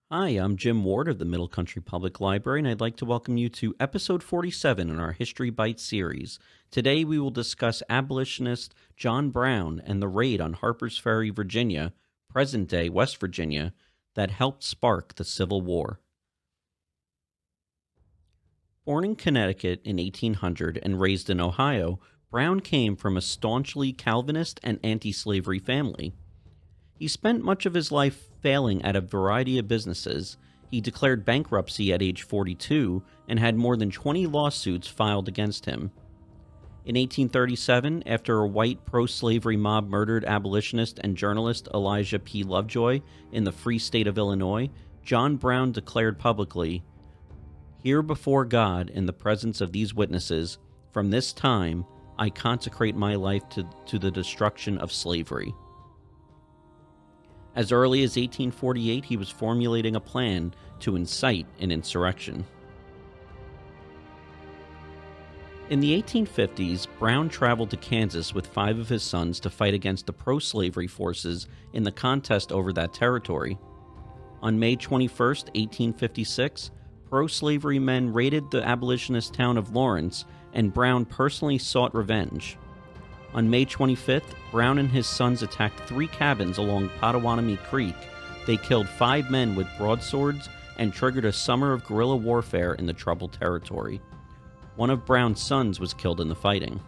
Hi, I'm Jim Ward of the Middle Country Public Library, and I'd like to welcome you to episode 47 in our History Bites series. Today we will discuss abolitionist John Brown and the raid on Harper's Ferry, Virginia, present day West Virginia, that helped spark the Civil War. Born in Connecticut in 1800 and raised in Ohio, Brown came from a staunchly Calvinist and anti slavery family. He spent much of his life failing at a variety of businesses. He declared bankruptcy at age 42 and had more than 20 lawsuits filed against him. In 1837, after a white pro-slavery mob murdered abolitionist and journalist Elijah P. Lovejoy in the Free State of Illinois, John Brown declared publicly, "Here before God, in the presence of these witnesses, from this time I consecrate my life to the destruction of slavery." As early as 1848, he was formulating a plan to incite an insurrection. In the 1850s, Brown traveled to Kansas with 5 of his sons to fight against the pro-slavery forces in the contest over that territory. On May 21, 1856, pro-slavery men raided the abolitionist town of Lawrence, and Brown personally sought revenge. On May 25th, Brown and his sons attacked 3 cabins along Pottawatomie Creek. They killed 5 men with broadswords and triggered a summer of guerrilla warfare in the troubled territory. One of Brown's sons was killed in the fighting.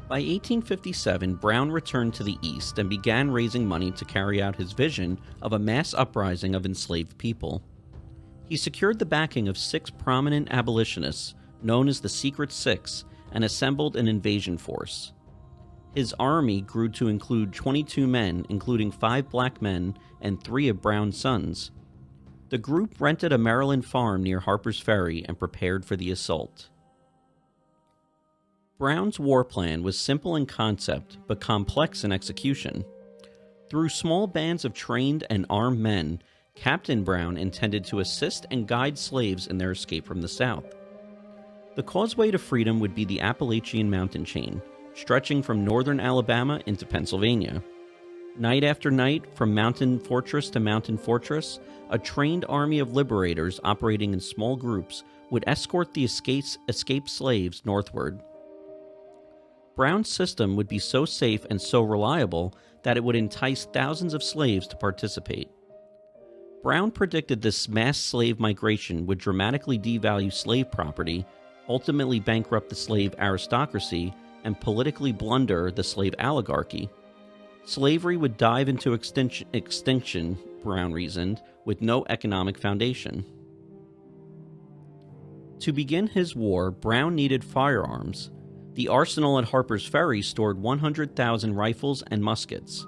By 1857, Brown returned to the East and began raising money to carry out his vision of a mass uprising of enslaved people. He secured the backing of 6 prominent abolitionists, known as the Secret Six, and assembled an invasion force. His army grew to include 22 men, including 5 black men and 3 of Brown's sons. The group rented a Maryland farm near Harper's Ferry and prepared for the assault. Brown's war plan was simple in concept, but complex in execution. Through small bands of trained and armed men, Captain Brown intended to assist and guide slaves in their escape from the South. The causeway to freedom would be the Appalachian mountain chain, stretching from northern Alabama into Pennsylvania. Night after night, from mountain fortress to mountain fortress, a trained army of liberators operating in small groups would escort the escaped slaves northward. Brown's system would be so safe and so reliable that it would entice thousands of slaves to participate. Brown predicted this mass slave migration would dramatically devalue slave property, ultimately bankrupt the slave aristocracy, and politically blunder the slave oligarchy. Slavery would dive into extinction, Brown reasoned, with no economic foundation. To begin his war, Brown needed firearms. The arsenal at Harper's Ferry stored 100,000 rifles and muskets.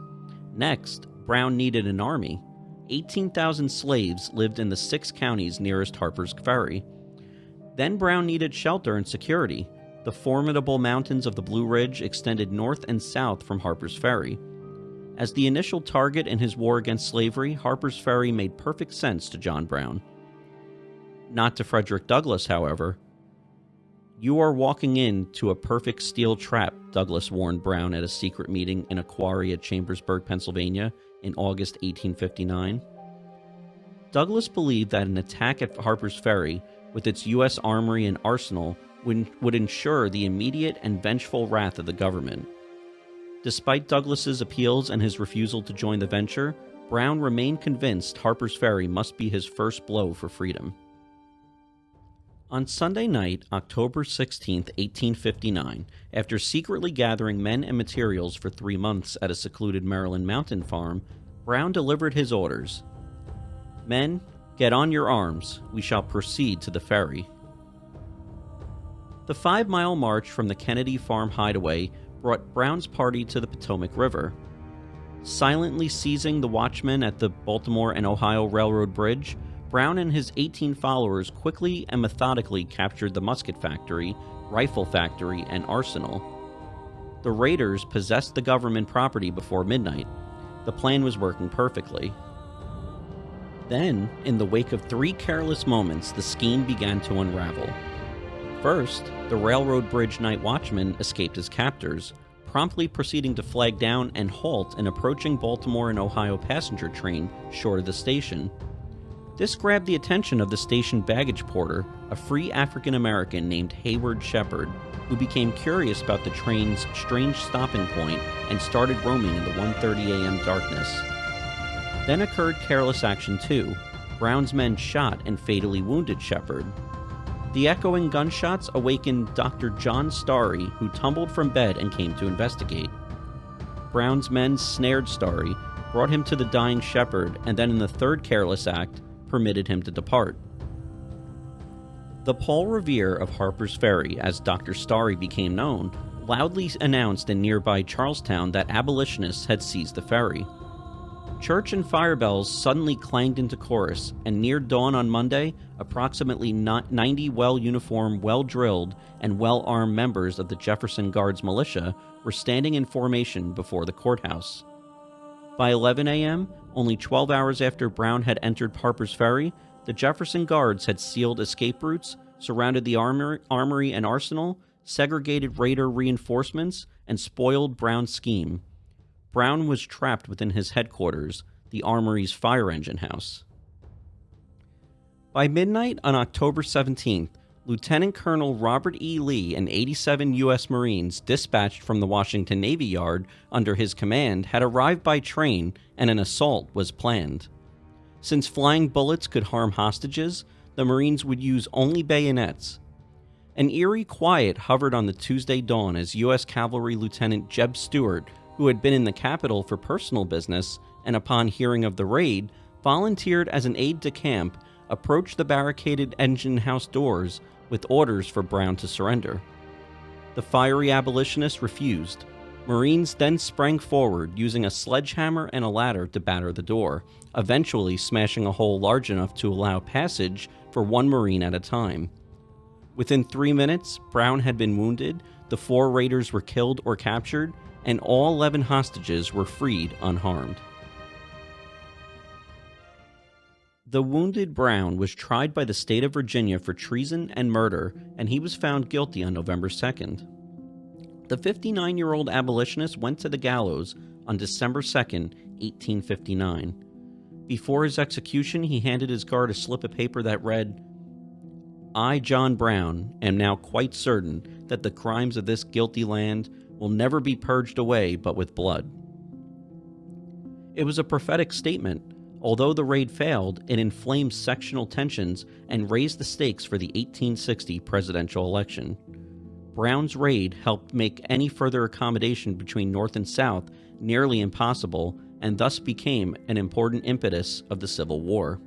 Next, Brown needed an army. 18,000 slaves lived in the 6 counties nearest Harper's Ferry. Then Brown needed shelter and security. The formidable mountains of the Blue Ridge extended north and south from Harper's Ferry. As the initial target in his war against slavery, Harper's Ferry made perfect sense to John Brown. Not to Frederick Douglass, however. "You are walking into a perfect steel trap," Douglass warned Brown at a secret meeting in a quarry at Chambersburg, Pennsylvania, in August 1859. Douglass believed that an attack at Harper's Ferry, with its U.S. armory and arsenal, would ensure the immediate and vengeful wrath of the government. Despite Douglass's appeals and his refusal to join the venture, Brown remained convinced Harper's Ferry must be his first blow for freedom. On Sunday night, October 16, 1859, after secretly gathering men and materials for 3 months at a secluded Maryland mountain farm, Brown delivered his orders. "Men, get on your arms. We shall proceed to the ferry." The 5-mile march from the Kennedy Farm hideaway brought Brown's party to the Potomac River. Silently seizing the watchmen at the Baltimore and Ohio Railroad Bridge, Brown and his 18 followers quickly and methodically captured the musket factory, rifle factory, and arsenal. The raiders possessed the government property before midnight. The plan was working perfectly. Then, in the wake of 3 careless moments, the scheme began to unravel. First, the railroad bridge night watchman escaped his captors, promptly proceeding to flag down and halt an approaching Baltimore and Ohio passenger train short of the station. This grabbed the attention of the station baggage porter, a free African American named Hayward Shepard, who became curious about the train's strange stopping point and started roaming in the 1:30 a.m. darkness. Then occurred careless action 2. Brown's men shot and fatally wounded Shepard. The echoing gunshots awakened Dr. John Starry, who tumbled from bed and came to investigate. Brown's men snared Starry, brought him to the dying Shepard, and then in the third careless act, permitted him to depart. The Paul Revere of Harper's Ferry, as Dr. Starry became known, loudly announced in nearby Charlestown that abolitionists had seized the ferry. Church and fire bells suddenly clanged into chorus, and near dawn on Monday, approximately 90 well-uniformed, well-drilled, and well-armed members of the Jefferson Guards militia were standing in formation before the courthouse. By 11 a.m., only 12 hours after Brown had entered Harper's Ferry, the Jefferson Guards had sealed escape routes, surrounded the armory and arsenal, segregated Raider reinforcements, and spoiled Brown's scheme. Brown was trapped within his headquarters, the Armory's fire engine house. By midnight on October 17th, Lieutenant Colonel Robert E. Lee and 87 U.S. Marines dispatched from the Washington Navy Yard under his command had arrived by train, and an assault was planned. Since flying bullets could harm hostages, the Marines would use only bayonets. An eerie quiet hovered on the Tuesday dawn as U.S. Cavalry Lieutenant Jeb Stuart, who had been in the capital for personal business, and upon hearing of the raid, volunteered as an aide-de-camp, approached the barricaded engine house doors with orders for Brown to surrender. The fiery abolitionist refused. Marines then sprang forward, using a sledgehammer and a ladder to batter the door, eventually smashing a hole large enough to allow passage for one Marine at a time. Within 3 minutes, Brown had been wounded, the 4 raiders were killed or captured, and all 11 hostages were freed unharmed. The wounded Brown was tried by the state of Virginia for treason and murder, and he was found guilty on November 2nd. The 59-year-old abolitionist went to the gallows on December 2nd, 1859. Before his execution, he handed his guard a slip of paper that read, "I, John Brown, am now quite certain that the crimes of this guilty land will never be purged away but with blood." It was a prophetic statement. Although the raid failed, it inflamed sectional tensions and raised the stakes for the 1860 presidential election. Brown's raid helped make any further accommodation between North and South nearly impossible, and thus became an important impetus of the Civil War.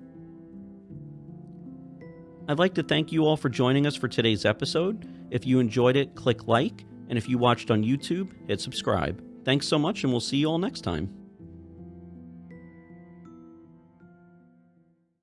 I'd like to thank you all for joining us for today's episode. If you enjoyed it, click like, and if you watched on YouTube, hit subscribe. Thanks so much, and we'll see you all next time.